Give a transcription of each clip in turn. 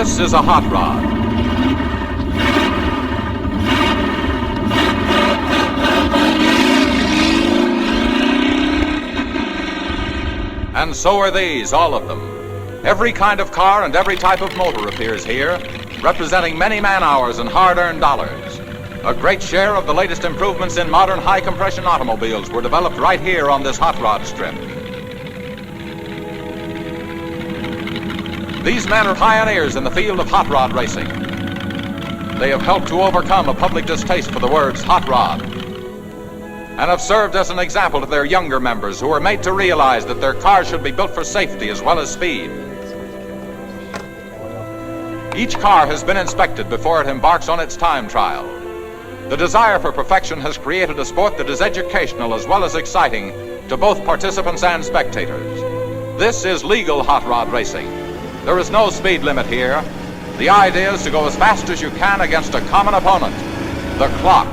This is a hot rod. And so are these, all of them. Every kind of car and every type of motor appears here, representing many man-hours and hard-earned dollars. A great share of the latest improvements in modern high-compression automobiles were developed right here on this hot rod strip. These men are pioneers in the field of hot rod racing. They have helped to overcome a public distaste for the words hot rod, and have served as an example to their younger members who are made to realize that their cars should be built for safety as well as speed. Each car has been inspected before it embarks on its time trial. The desire for perfection has created a sport that is educational as well as exciting to both participants and spectators. This is legal hot rod racing. There is no speed limit here. The idea is to go as fast as you can against a common opponent, the clock.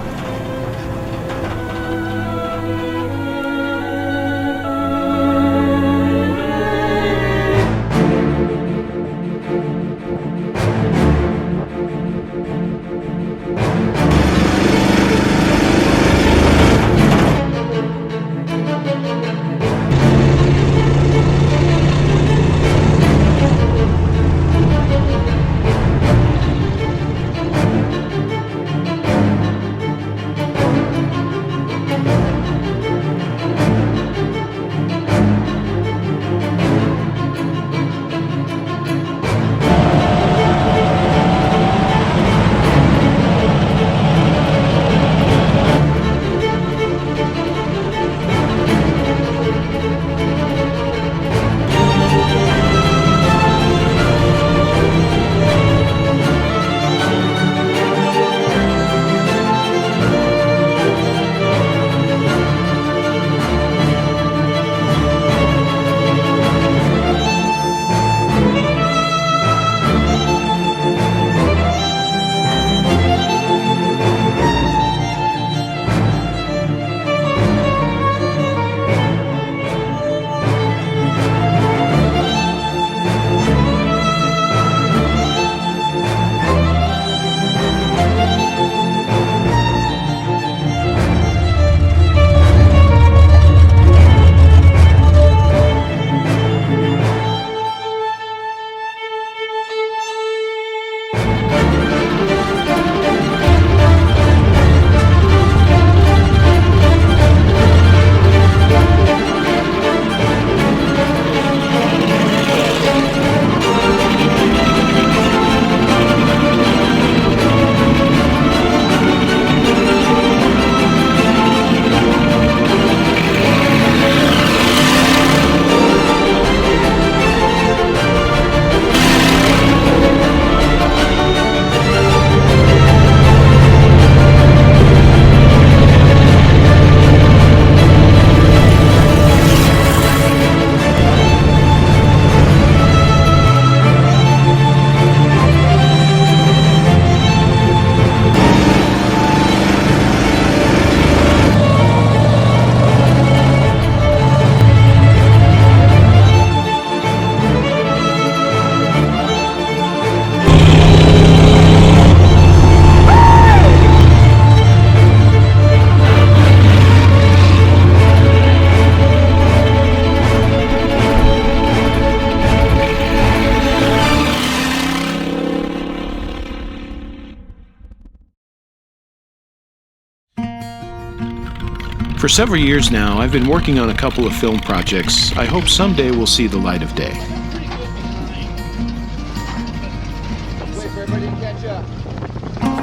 For several years now, I've been working on a couple of film projects I hope someday will see the light of day.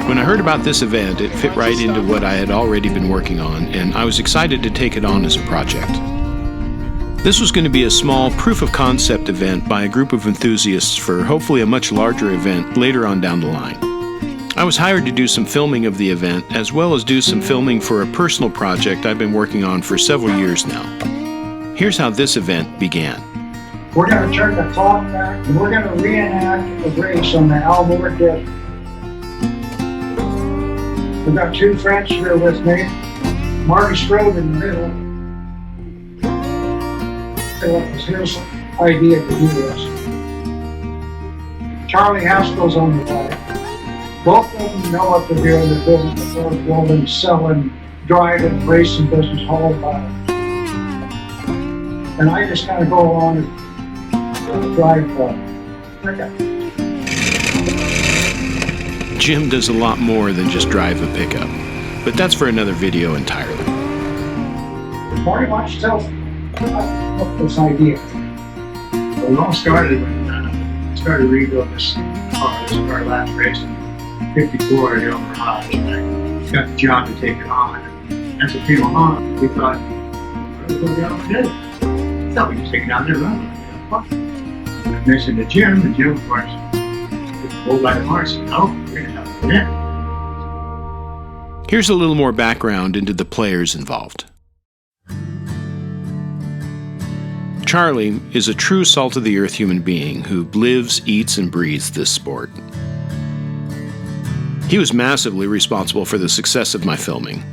When I heard about this event, it fit right into what I had already been working on, and I was excited to take it on as a project. This was going to be a small proof-of-concept event by a group of enthusiasts for hopefully a much larger event later on down the line. I was hired to do some filming of the event, as well as do some filming for a personal project I've been working on for several years now. Here's how this event began. We're going to turn the clock back, and we're going to reenact a race on the Almore Desert. We've got two friends here with me, Marty Strode in the middle. It was his idea to do this. Charlie Haskell's on the bike. Both of them know what they're doing. They're building, selling, driving, racing business, whole body. And I just kind of go along and drive pickup. Jim does a lot more than just drive a pickup, but that's for another video entirely. Marty, why don't you tell us about this idea? Well, it all started when I started rebuilding this car. This was our last race in '54 at El Mirage, and I got the job to take it on. And as it came along, we thought, we'll go down and do it. I thought we just take it out there and run it. I mentioned to Jim, and Jim, of course, was pulled by the horse and no, we're going to have to win. Here's a little more background into the players involved. Charlie is a true salt-of-the-earth human being who lives, eats, and breathes this sport. He was massively responsible for the success of my filming.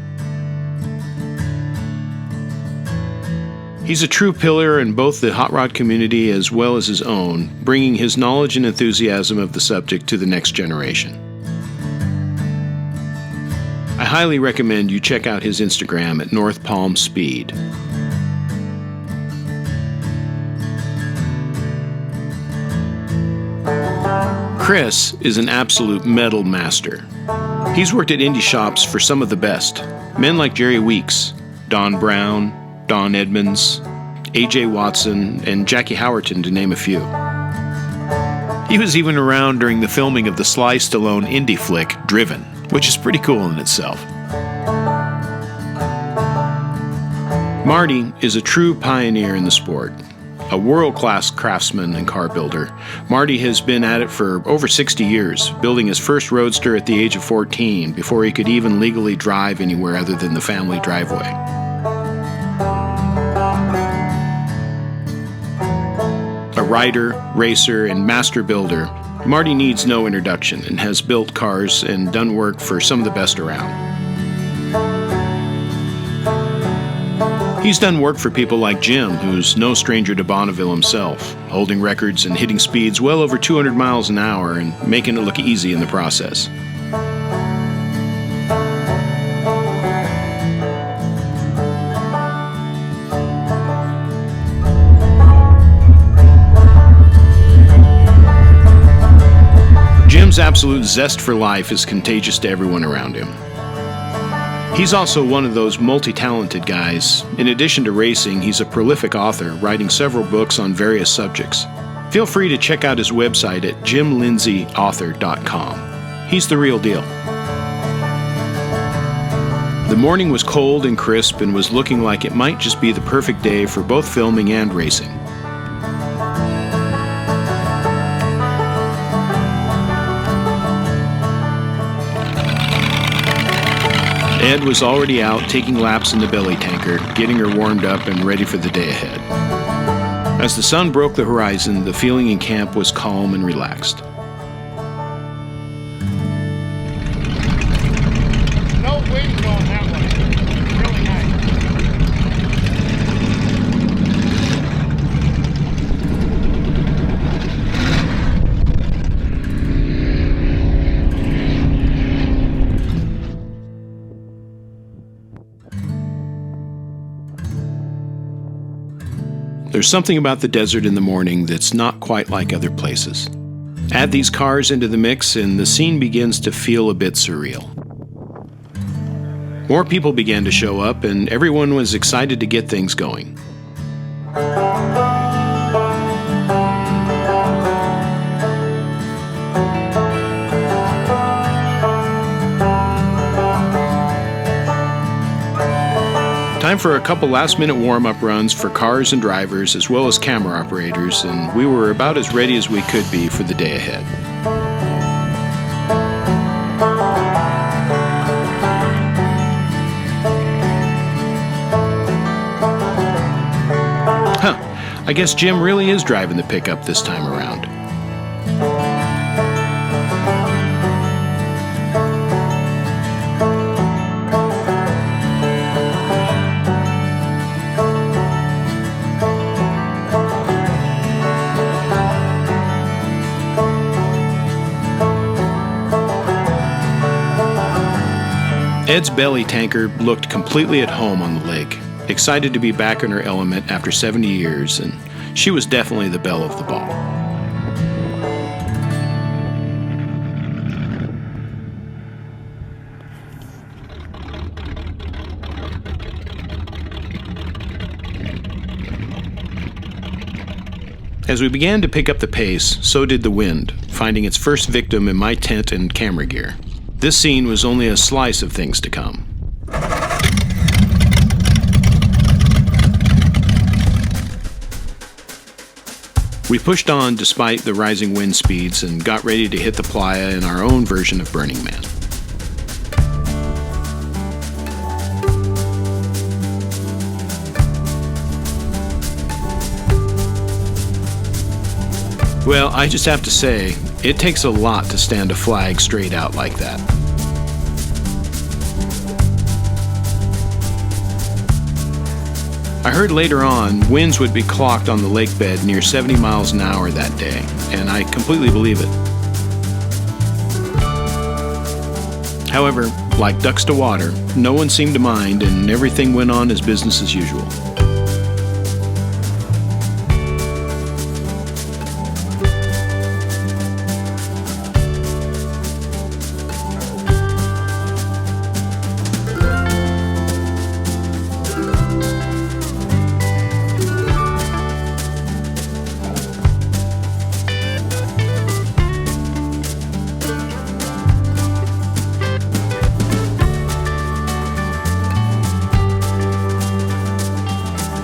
He's a true pillar in both the hot rod community as well as his own, bringing his knowledge and enthusiasm of the subject to the next generation. I highly recommend you check out his Instagram at North Palm Speed. Chris is an absolute metal master. He's worked at indie shops for some of the best, men like Jerry Weeks, Don Brown, Don Edmonds, A.J. Watson, and Jackie Howerton, to name a few. He was even around during the filming of the Sly Stallone indie flick, Driven, which is pretty cool in itself. Marty is a true pioneer in the sport. A world-class craftsman and car builder, Marty has been at it for over 60 years, building his first roadster at the age of 14 before he could even legally drive anywhere other than the family driveway. A rider, racer, and master builder, Marty needs no introduction and has built cars and done work for some of the best around. He's done work for people like Jim, who's no stranger to Bonneville himself, holding records and hitting speeds well over 200 miles an hour and making it look easy in the process. Jim's absolute zest for life is contagious to everyone around him. He's also one of those multi-talented guys. In addition to racing, he's a prolific author, writing several books on various subjects. Feel free to check out his website at jimlindsayauthor.com. He's the real deal. The morning was cold and crisp and was looking like it might just be the perfect day for both filming and racing. Ed was already out taking laps in the belly tanker, getting her warmed up and ready for the day ahead. As the sun broke the horizon, the feeling in camp was calm and relaxed. No wind going that way. It's really nice. There's something about the desert in the morning that's not quite like other places. Add these cars into the mix and the scene begins to feel a bit surreal. More people began to show up and everyone was excited to get things going. Time for a couple last-minute warm-up runs for cars and drivers as well as camera operators, and we were about as ready as we could be for the day ahead. I guess Jim really is driving the pickup this time around. Ed's belly tanker looked completely at home on the lake, excited to be back in her element after 70 years, and she was definitely the belle of the ball. As we began to pick up the pace, so did the wind, finding its first victim in my tent and camera gear. This scene was only a slice of things to come. We pushed on despite the rising wind speeds and got ready to hit the playa in our own version of Burning Man. Well, I just have to say, it takes a lot to stand a flag straight out like that. I heard later on winds would be clocked on the lake bed near 70 miles an hour that day, and I completely believe it. However, like ducks to water, no one seemed to mind and everything went on as business as usual.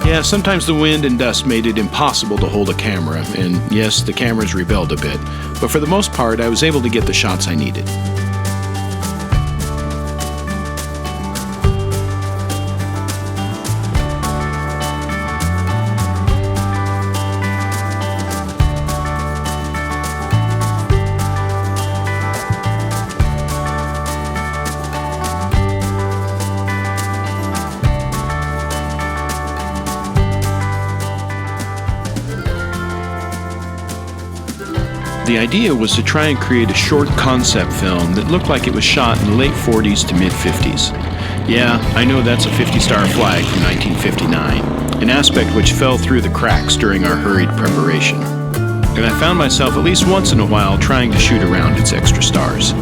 Yeah, sometimes the wind and dust made it impossible to hold a camera, and yes, the cameras rebelled a bit, but for the most part, I was able to get the shots I needed. The idea was to try and create a short concept film that looked like it was shot in the late 40s to mid-50s. Yeah, I know that's a 50-star flag from 1959, an aspect which fell through the cracks during our hurried preparation. And I found myself at least once in a while trying to shoot around its extra stars.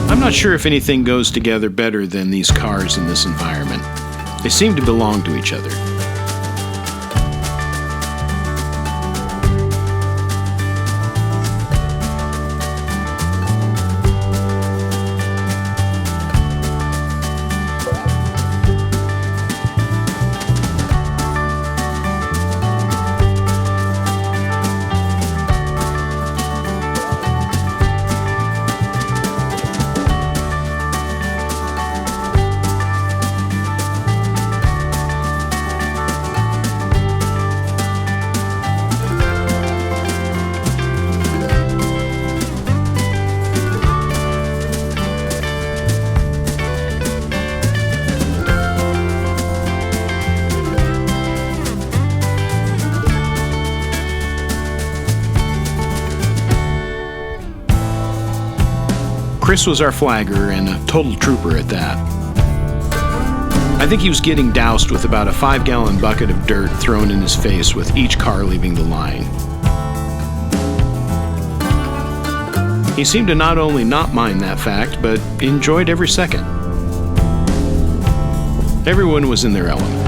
I'm not sure if anything goes together better than these cars in this environment. They seem to belong to each other. Chris was our flagger and a total trooper at that. I think he was getting doused with about a 5-gallon bucket of dirt thrown in his face with each car leaving the line. He seemed to not only not mind that fact, but enjoyed every second. Everyone was in their element.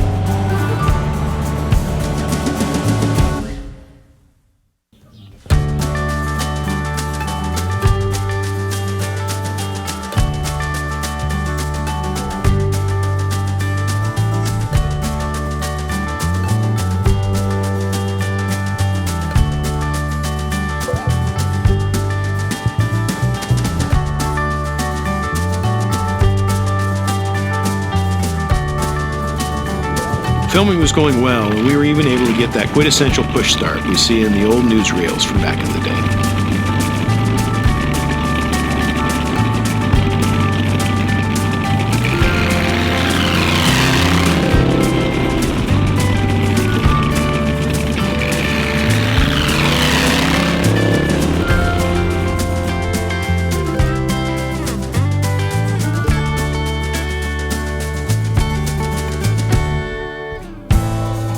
Filming was going well, and we were even able to get that quintessential push start we see in the old newsreels from back in the day.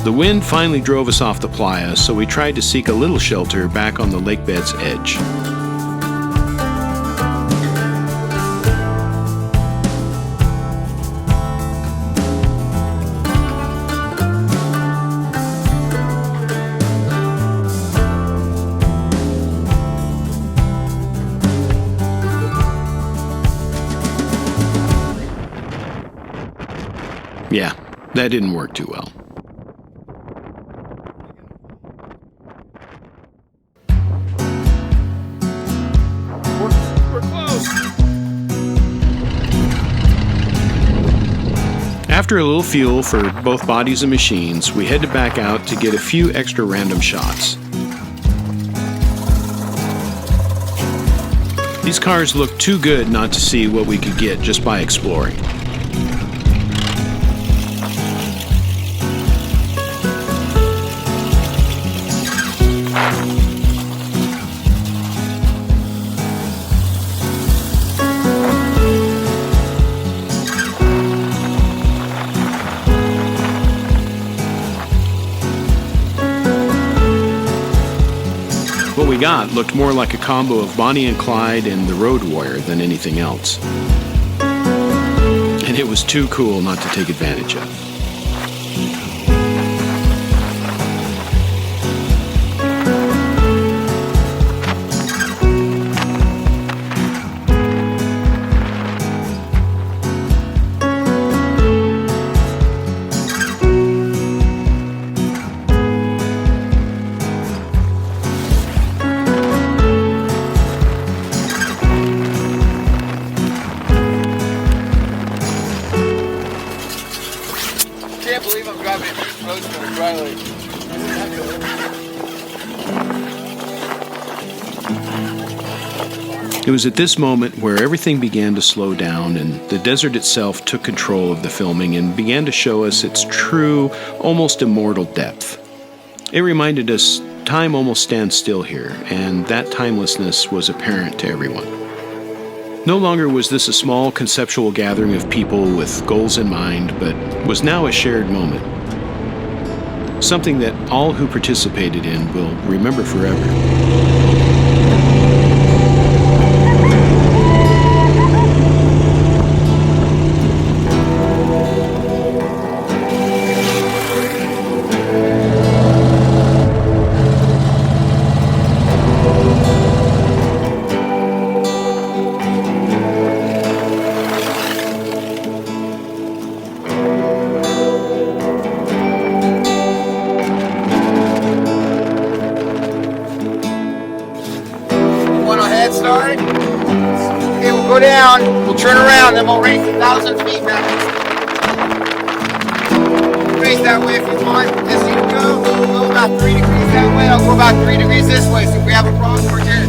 The wind finally drove us off the playa, so we tried to seek a little shelter back on the lake bed's edge. Yeah, that didn't work too well. We're close. After a little fuel for both bodies and machines, we headed back out to get a few extra random shots. These cars looked too good not to see what we could get just by exploring. What we got looked more like a combo of Bonnie and Clyde and the Road Warrior than anything else. And it was too cool not to take advantage of. I can't believe I'm driving an East Coast on a dry lake. It was at this moment where everything began to slow down and the desert itself took control of the filming and began to show us its true, almost immortal depth. It reminded us time almost stands still here, and that timelessness was apparent to everyone. No longer was this a small conceptual gathering of people with goals in mind, but was now a shared moment. Something that all who participated in will remember forever. Started. Okay, we'll go down, we'll turn around, then we'll race 1,000 feet back. Race that way if you want. As you go, we'll go about 3 degrees that way, I'll go about 3 degrees this way, so if we have a problem, we're good.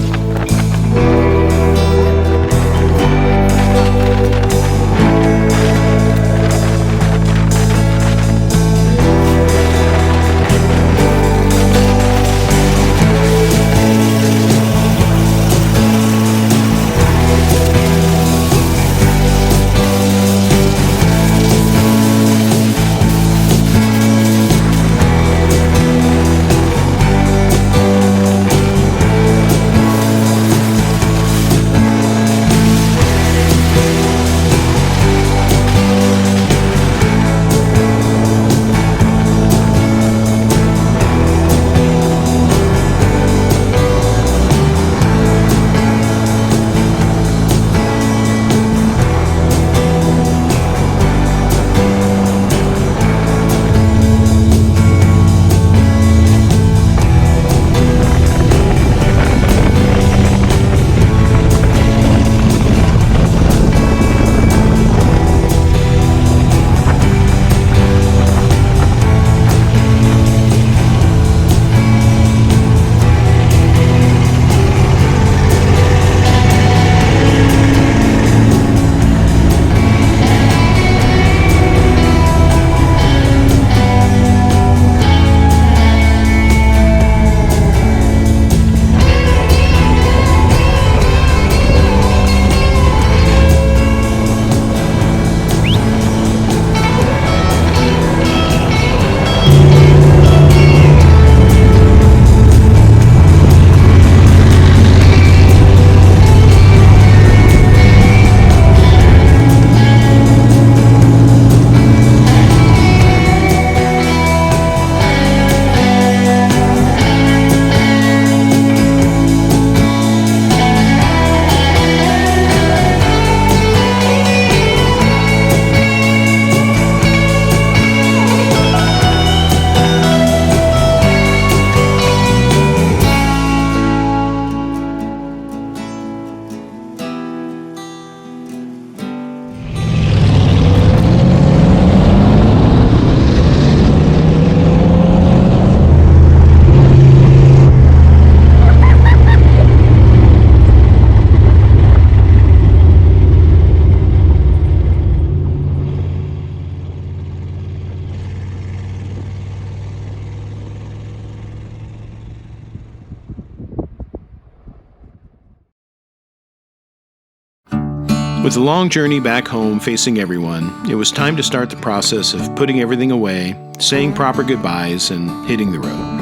With the long journey back home facing everyone, it was time to start the process of putting everything away, saying proper goodbyes, and hitting the road.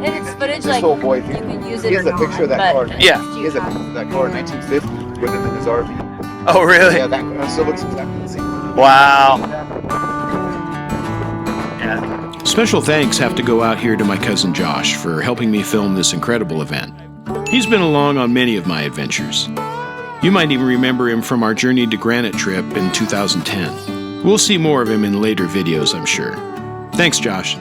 It's footage This like old boy, you can use it he has or a picture of not, that car. but Yeah. He has a picture of that car in 1950 with him in his RV. Oh, really? Yeah, that still looks exactly the same. Wow. Yeah. Special thanks have to go out here to my cousin Josh for helping me film this incredible event. He's been along on many of my adventures. You might even remember him from our Journey to Granite trip in 2010. We'll see more of him in later videos, I'm sure. Thanks, Josh.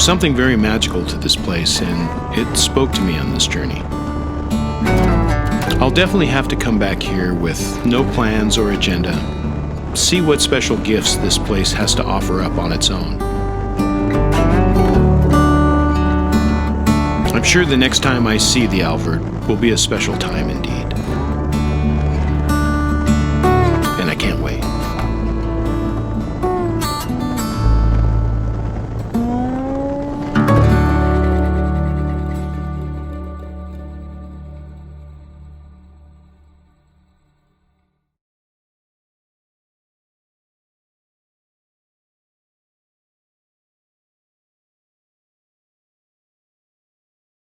There's something very magical to this place, and it spoke to me on this journey. I'll definitely have to come back here with no plans or agenda, see what special gifts this place has to offer up on its own. I'm sure the next time I see the Alvord will be a special time indeed.